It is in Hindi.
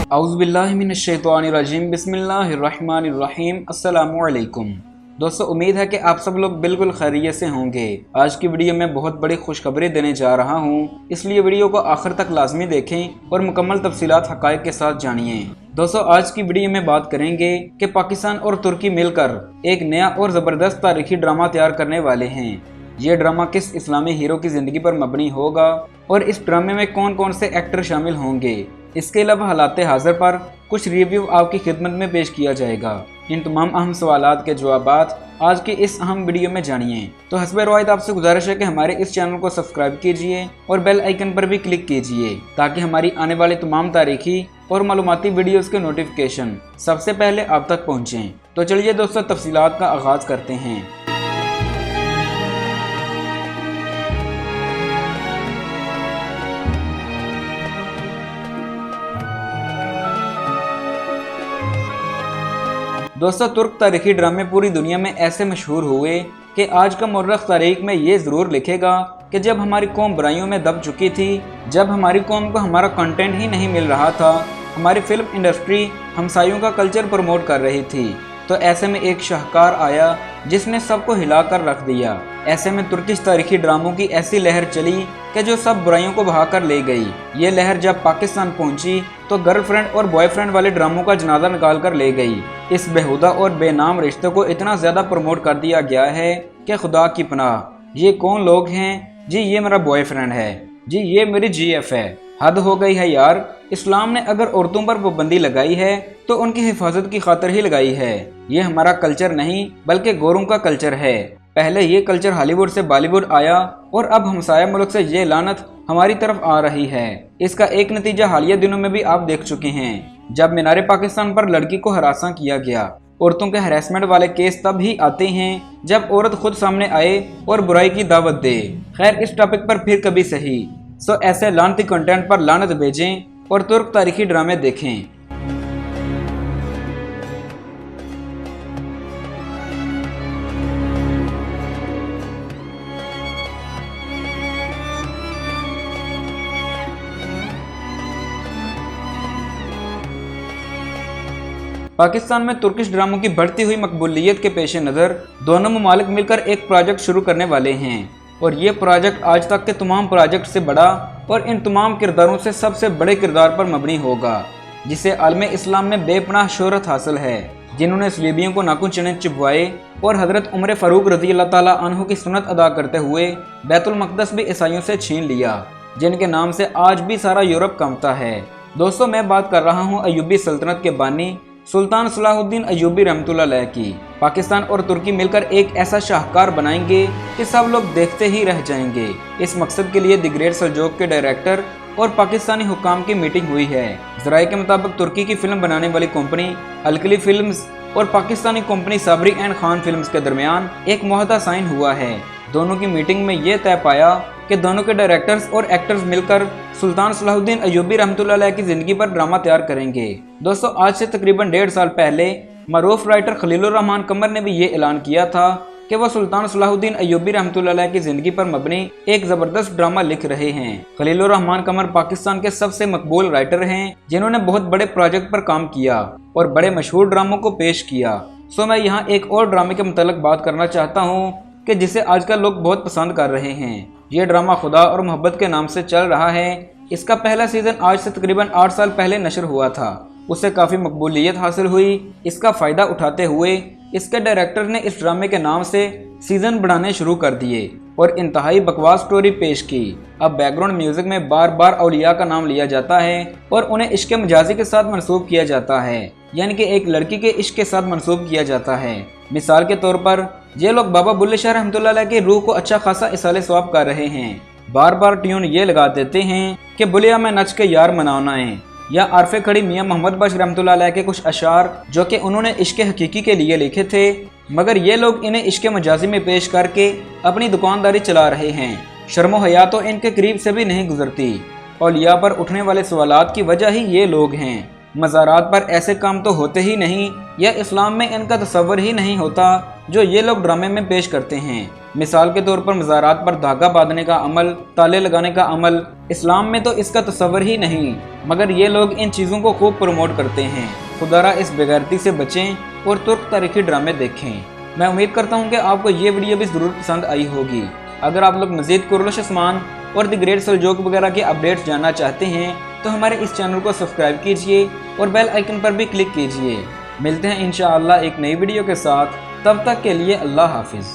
औज़ुबिल्लाहिमिनश्शैतानिर्रजीम बिस्मिल्लाहिर्रहमानिर्रहीम अस्सलामुअलैकुम। दोस्तों, उम्मीद है कि आप सब लोग बिल्कुल खैरियत से होंगे। आज की वीडियो में बहुत बड़ी खुशखबरी देने जा रहा हूँ, इसलिए वीडियो को आखिर तक लाजमी देखें और मुकम्मल तफसीलात हक़ाइक़ के साथ जानिए। दोस्तों, आज की वीडियो में बात करेंगे कि पाकिस्तान और तुर्की मिलकर एक नया और ज़बरदस्त तारीखी ड्रामा तैयार करने वाले हैं। ये ड्रामा किस इस्लामी हीरो की ज़िंदगी पर मबनी होगा और इस ड्रामे में कौन कौन से एक्टर शामिल होंगे। इसके अलावा हालात हाज़िर पर कुछ रिव्यू आपकी खिदमत में पेश किया जाएगा। इन तमाम अहम सवालात के जवाबात आज की इस अहम वीडियो में जानिए। तो हस्बे रवायत आपसे गुजारिश है कि हमारे इस चैनल को सब्सक्राइब कीजिए और बेल आइकन पर भी क्लिक कीजिए ताकि हमारी आने वाली तमाम तारीखी और मालूमाती वीडियोज़ के नोटिफिकेशन सबसे पहले आप तक पहुँचें। तो चलिए दोस्तों, तफसीलात का आगाज़ करते हैं। दोस्तों, तुर्क तारीखी ड्रामे पूरी दुनिया में ऐसे मशहूर हुए कि आज का मुर्रख तारीख में ये ज़रूर लिखेगा कि जब हमारी कौम बुराइयों में दब चुकी थी, जब हमारी कौम को हमारा कंटेंट ही नहीं मिल रहा था, हमारी फिल्म इंडस्ट्री हमसायों का कल्चर प्रमोट कर रही थी, तो ऐसे में एक शाहकार आया जिसने सबको हिलाकर रख दिया। ऐसे में तुर्किश तारीखी ड्रामों की ऐसी लहर चली कि जो सब बुराइयों को बहाकर ले गई। ये लहर जब पाकिस्तान पहुंची तो गर्लफ्रेंड और बॉयफ्रेंड वाले ड्रामों का जनाजा निकाल कर ले गई। इस बेहुदा और बेनाम रिश्ते को इतना ज़्यादा प्रमोट कर दिया गया है कि खुदा की पनाह, ये कौन लोग हैं जी? ये मेरा बॉयफ्रेंड है जी, ये मेरी GF है। हद हो गई है यार। इस्लाम ने अगर औरतों पर पाबंदी लगाई है तो उनकी हिफाजत की खातिर ही लगाई है। ये हमारा कल्चर नहीं बल्कि गोरों का कल्चर है। पहले ये कल्चर हॉलीवुड से बॉलीवुड आया और अब हमसाया मुल्क से ये लानत हमारी तरफ आ रही है। इसका एक नतीजा हालिया दिनों में भी आप देख चुके हैं, जब मीनारे पाकिस्तान पर लड़की को हरासा किया गया। औरतों के हरासमेंट वाले केस तब ही आते हैं जब औरत खुद सामने आए और बुराई की दावत दे। खैर, इस टॉपिक पर फिर कभी सही। सो ऐसे लानती कंटेंट पर लानत भेजें और तुर्क तारीखी ड्रामे देखें। पाकिस्तान में तुर्किश ड्रामों की बढ़ती हुई मकबूलियत के पेश नज़र दोनों ममालिक मिलकर एक प्रोजेक्ट शुरू करने वाले हैं और ये प्रोजेक्ट आज तक के तमाम प्रोजेक्ट से बड़ा और इन तमाम किरदारों से सबसे बड़े किरदार पर मबनी होगा, जिसे आलमे इस्लाम में बेपनाह शोहरत हासिल है, जिन्होंने सलीबियों को नाखून चने चिपवाए और हज़रत उमर फ़ारूक रज़ी अल्लाह ताला अन्हु की सुन्नत अदा करते हुए बैतुल मक़दस भी ईसाइयों से छीन लिया, जिनके नाम से आज भी सारा यूरोप कांपता है। दोस्तों, मैं बात कर रहा हूँ अयूबी सल्तनत के बानी सुल्तान सलाहुद्दीन अयूबी रहमतुल्लाह अलैह की। पाकिस्तान और तुर्की मिलकर एक ऐसा शाहकार बनाएंगे कि सब लोग देखते ही रह जाएंगे। इस मकसद के लिए द ग्रेट सल्जोक के डायरेक्टर और पाकिस्तानी हुक्काम की मीटिंग हुई है। ज़राए के मुताबिक तुर्की की फिल्म बनाने वाली कंपनी अलकली फिल्म्स और Pakistani company Sabri and Khan films के दरमियान एक मुआहदा साइन हुआ है। दोनों की मीटिंग में यह तय पाया कि दोनों के डायरेक्टर्स और एक्टर्स मिलकर सुल्तान सलाहुद्दीन अयूबी रहमतुल्लाह अलैह की ज़िंदगी पर ड्रामा तैयार करेंगे। दोस्तों, आज से तकरीबन 1.5 साल पहले मरूफ राइटर खलीलुर रहमान कमर ने भी ये ऐलान किया था कि वह सुल्तान सलाहुद्दीन अयूबी रहमतुल्लाह अलैह की ज़िंदगी पर मबनी एक ज़बरदस्त ड्रामा लिख रहे हैं। खलीलुर रहमान कमर पाकिस्तान के सबसे मकबूल राइटर हैं, जिन्होंने बहुत बड़े प्रोजेक्ट पर काम किया और बड़े मशहूर ड्रामों को पेश किया। सो मैं यहाँ एक और ड्रामे के मुताल्लिक़ बात करना चाहता हूँ कि जिसे आजकल लोग बहुत पसंद कर रहे हैं। ये ड्रामा खुदा और मोहब्बत के नाम से चल रहा है। इसका पहला सीज़न आज से तकरीबन 8 साल पहले नशर हुआ था। उससे काफ़ी मकबूलियत हासिल हुई। इसका फ़ायदा उठाते हुए इसके डायरेक्टर ने इस ड्रामे के नाम से सीज़न बढ़ाने शुरू कर दिए और इंतहाई बकवास स्टोरी पेश की। अब बैकग्राउंड म्यूज़िक में बार बार औलिया का नाम लिया जाता है और उन्हें इश्क मजाजी के साथ मंसूब किया जाता है, यानी कि एक लड़की के इश्क के साथ मंसूब किया जाता है। मिसाल के तौर पर ये लोग बाबा बुल्ले शाह रहमतुल्लाह अलैह की रूह को अच्छा खासा इसाले सवाब कर रहे हैं। बार बार ट्यून ये लगा देते हैं कि बुलिया में नच के यार मनाना है, या आरफे खड़ी मियाँ मोहम्मद बख्श रहमतुल्लाह अलैह के कुछ अशार जो कि उन्होंने इश्क हकीकी के लिए लिखे थे, मगर ये लोग इन्हें इश्क मजाजी में पेश करके अपनी दुकानदारी चला रहे हैं। शर्मो हया तो इनके करीब से भी नहीं गुजरती। औलिया पर उठने वाले सवालात की वजह ही ये लोग हैं। मज़ारात पर ऐसे काम तो होते ही नहीं, या इस्लाम में इनका तसव्वुर ही नहीं होता जो ये लोग ड्रामे में पेश करते हैं। मिसाल के तौर पर मज़ारात पर धागा बांधने का अमल, ताले लगाने का अमल। इस्लाम में तो इसका तस्वर ही नहीं, मगर ये लोग इन चीज़ों को खूब प्रमोट करते हैं। खुदारा इस बेगैरती से बचें और तुर्क तारीखी ड्रामे देखें। मैं उम्मीद करता हूँ कि आपको ये वीडियो भी ज़रूर पसंद आई होगी। अगर आप लोग मज़ीद कुरैश उस्मान और द ग्रेट सेल्जूक वगैरह के अपडेट्स जानना चाहते हैं तो हमारे इस चैनल को सब्सक्राइब कीजिए और बेल आइकन पर भी क्लिक कीजिए। मिलते हैं इंशाअल्लाह एक नई वीडियो के साथ। तब तक के लिए अल्लाह हाफिज़।